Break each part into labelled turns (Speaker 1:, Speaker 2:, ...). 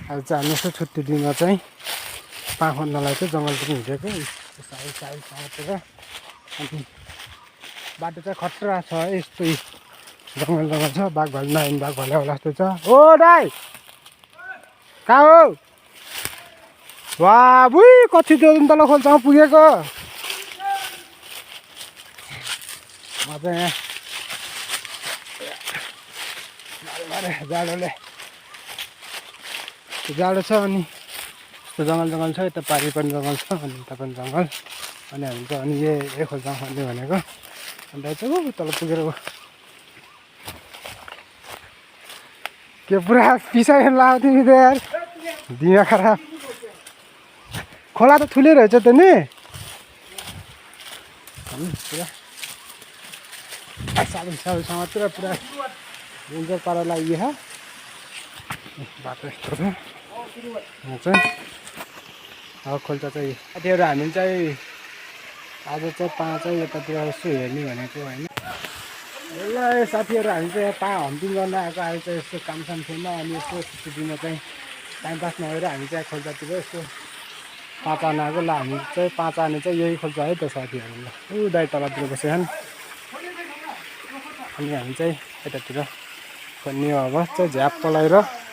Speaker 1: आज चाहिँ हामी यसो छुट्टी दिनमा चाहिँ पाँ खोज्नलाई चाहिँ जङ्गलतिर हिँडेको साइड साइडतिर। अनि बाटो चाहिँ खतरा छ है, यस्तै जङ्गल छ। बाघ भालु नआउने बाघ भालु होला जस्तो छ। ओ दाइ कहाँ हो? वाह बुई कति त्यो तल खोल्छामा पुगेको। म चाहिँ यहाँ जाडोले जाडो छ। अनि यस्तो जङ्गल छ, यता पारि पनि जङ्गल छ, अनि यता पनि जङ्गल। अनि हामी त अनि यही खोल्छामा खोल्ने भनेको। अन्त चाहिँ तल पुगेर के पुरा पिसाइ लाग्यो तिमी त यार, दिमाग खराब। खोला त ठुलै रहेछ त नि पुरा साबुसँग पुरा डेन्जर पारा लागि बाटो यस्तो छ। यहाँ चाहिँ अब खोल्छ चाहिँ साथीहरू हामी चाहिँ आज चाहिँ पाँ चाहिँ यतातिर यसो हेर्ने भनेको होइन। ल साथीहरू हामी चाहिँ पाँ हम्पिङ गर्न आएको। अहिले चाहिँ यस्तो कामसाम छैन, अनि यस्तो छुट्टीमा चाहिँ टाइम पास नगरेर हामी चाहिँ खोल्चातिर यस्तो पाँ चाहन आएको। ल हामी चाहिँ पाँ चाहने चाहिँ यही खोल्छ है त साथीहरू। ल ऊ दाइ तलतिर बसेछन्, अनि हामी चाहिँ यतातिर खोल्ने अब चाहिँ झ्याप पलाएर।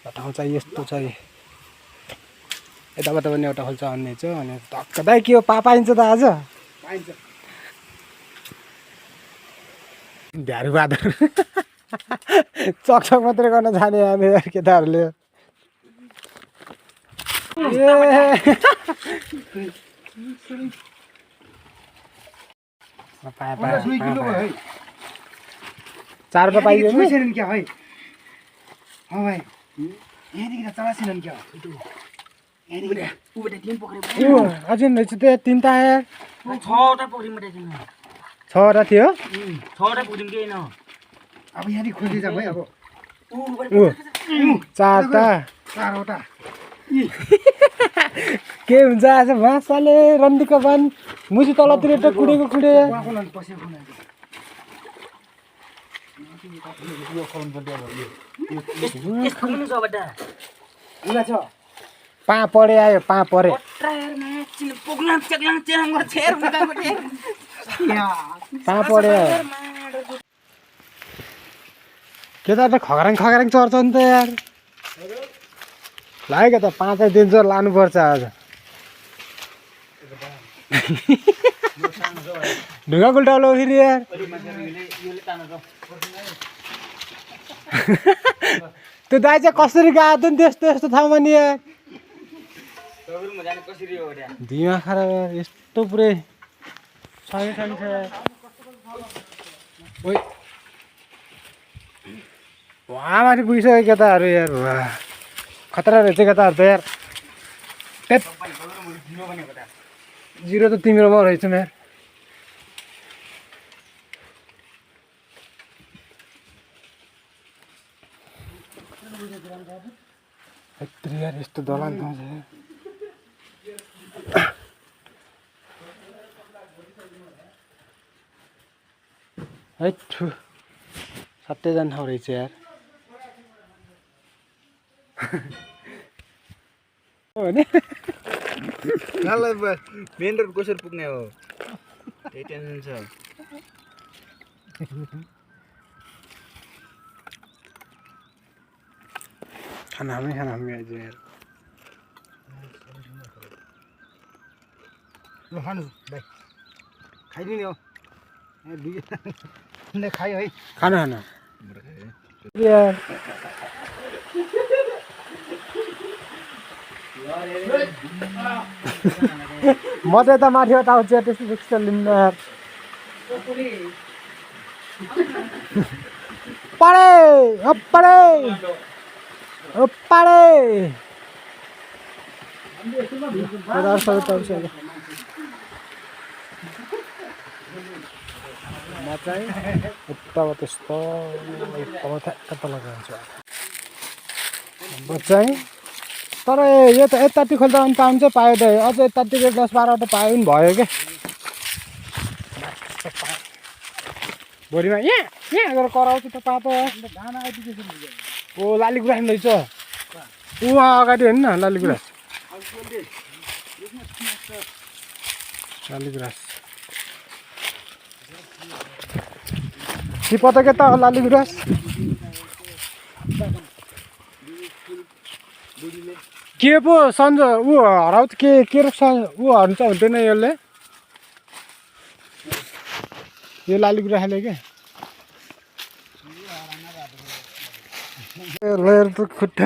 Speaker 1: ठाउँ चाहिँ यस्तो चाहिँ यताबाट पनि एउटा खोल्छ अन्य छ। अनि धक्क दाइ के हो पा पाइन्छ त आज? पाइन्छ भ्यारू बादर चकचक मात्रै गर्न जाने हामी केटाहरूले। चार रुपियाँ पाइयो क्या है? हाँ भाइ यहाँदेखि चलासेनन् क्या? अझै रहेछ त्यो तिन त आयो। छवटा थियो। अब यहाँदेखि खोज्दै जा भाइ। अब चारवटा के हुन्छ आज भाषाले रन्डीको बान मुसी तलतिर त कुडेको कुडे। पाँ परे आयो, पाँ परे पाँ परे आयो। केटा त खगराङ चर्छ नि त यार। लाग्यो त पाँ चाहिँ डेन्जर लानुपर्छ आज। ढुङ्गा गुल्टाउलो फेरि यार। त्यो दाइ चाहिँ कसरी गएको नि त्यस्तो यस्तो ठाउँमा नि यार। दिमाग खराब यार, यस्तो पुरै सही छ यार। वहाँ माथि पुगिसक्यो केटाहरू यार। खतरा रहेछ केटाहरू त यार। जिरो त तिम्रोमा रहेछ यार। यार यस्तो दलान ठाउँ छ यार। है सत्तै जाने ठाउँ रहेछ यार।
Speaker 2: मेन रोड कसरी पुग्ने हो त्यही टेन्सन छ।
Speaker 1: खाना हामी आज यार। ल खानु भाइ, खाइदिने हो खायो है। खाना यार म चाहिँ यता माथिबाट आउँछु यार, त्यस्तो त्यस्तो लिन्न यार। पढे म चाहिँ यताबाट त्यस्तो तल जान्छु चाहिँ। तर यो त यताति खोल्दा पनि पाउनु चाहिँ पायो त। अझ यतातिर 10-12वटा पायो पनि भयो क्या। भोलिमा यहाँ गरेर कराउँछ त पातो ओ लाली गुराँस रहेछ उहाँ अगाडि हेर्नु न लाली गुराँस कि पत्ता के त लाली गुराँस के पो सन्ज ऊ हराउँछ के रोक्छ ऊ हर्न्छ हुँदैन यसले यो लाली गुराँसले क्या लयर त खुट्टा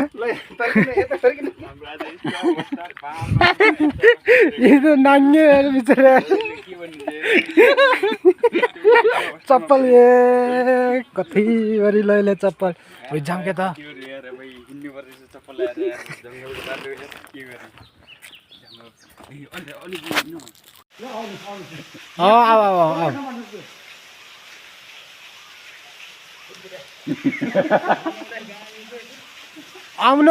Speaker 1: यो नाङ्गे बिचरा चप्पल ए कतिवरी लैले चप्पल जाम के त आउन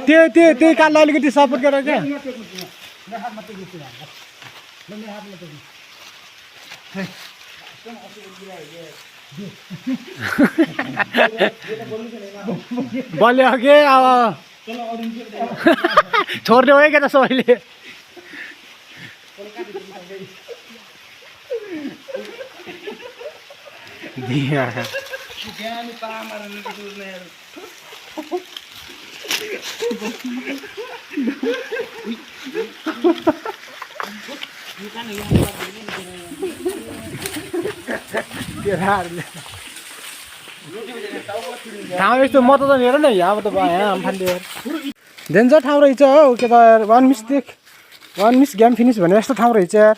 Speaker 1: त्यही काललाई अलिकति सपोर्ट गरेर क्या बल्यो के अब छोड्ने हो क्या त सबैले ठाउँ यस्तो म त हेर न यहाँबाट यहाँ फाल्यो डेन्जर ठाउँ रहेछ हौ के त यार वान मिस गेम फिनिस भने यस्तो ठाउँ रहेछ यार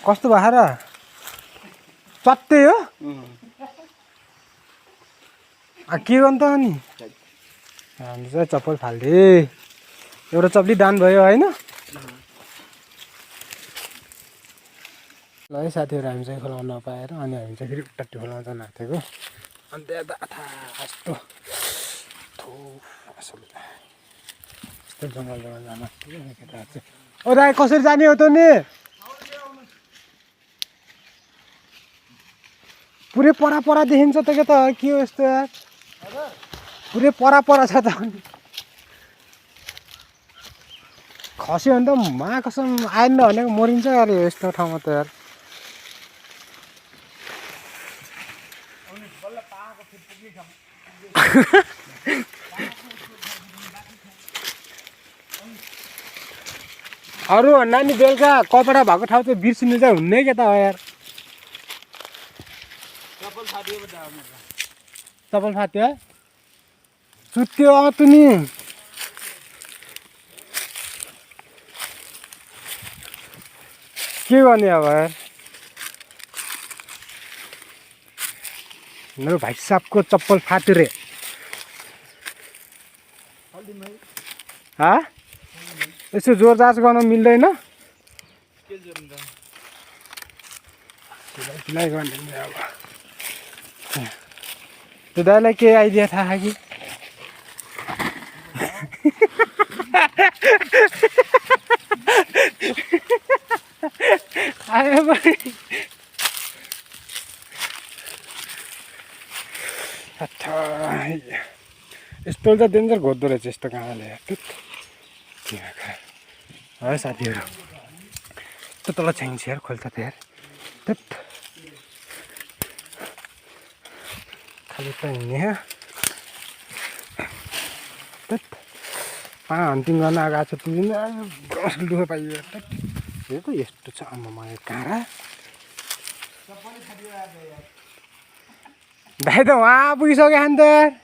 Speaker 1: कस्तो भयो र चट्टै हो के गर्नु त अनि हामी चाहिँ चप्पल फाल्दे एउटा चप्ली दान भयो होइन ल है साथीहरू हामी चाहिँ खोलाउन नपाएर अनि हामी चाहिँ फेरि उट्टी खोलाउन जान आँटेको अन्त यस्तो यस्तो जङ्गल जान आँटेको ओ दाइ कसरी जाने हो त नि पुरै परा देखिन्छ त के त के हो यस्तो यार पुरै परा छ त खस्यो भने त मा कसम आएन भनेको मरिन्छ अरे यस्तो ठाउँमा त यार अरू नानी बेलुका कपडा भएको ठाउँ चाहिँ बिर्सिनु चाहिँ हुन्नै के त हो यार चप्पल फाट्यो सुत्यो तुनी के गर्ने अब यार मेरो भाइ साहबको चप्पल फाट्यो रे यसो जोर जाँच गर्न मिल्दैन सिलाइ गर्ने अब त्यो दाइलाई के आइडिया थाहा कि आयो यस्तो चाहिँ डेन्जर घोद्दो रहेछ यस्तो काँडाले है साथीहरू त्यो तल छ्याङ्छ यार खोल्छ त यार खालि त हिँड्ने हन्टिङ गर्न आएको छ तिमी दुःख पाइयो यो त यस्तो छ आमा काँडा भाइ त उहाँ पुगिसक्यो नि त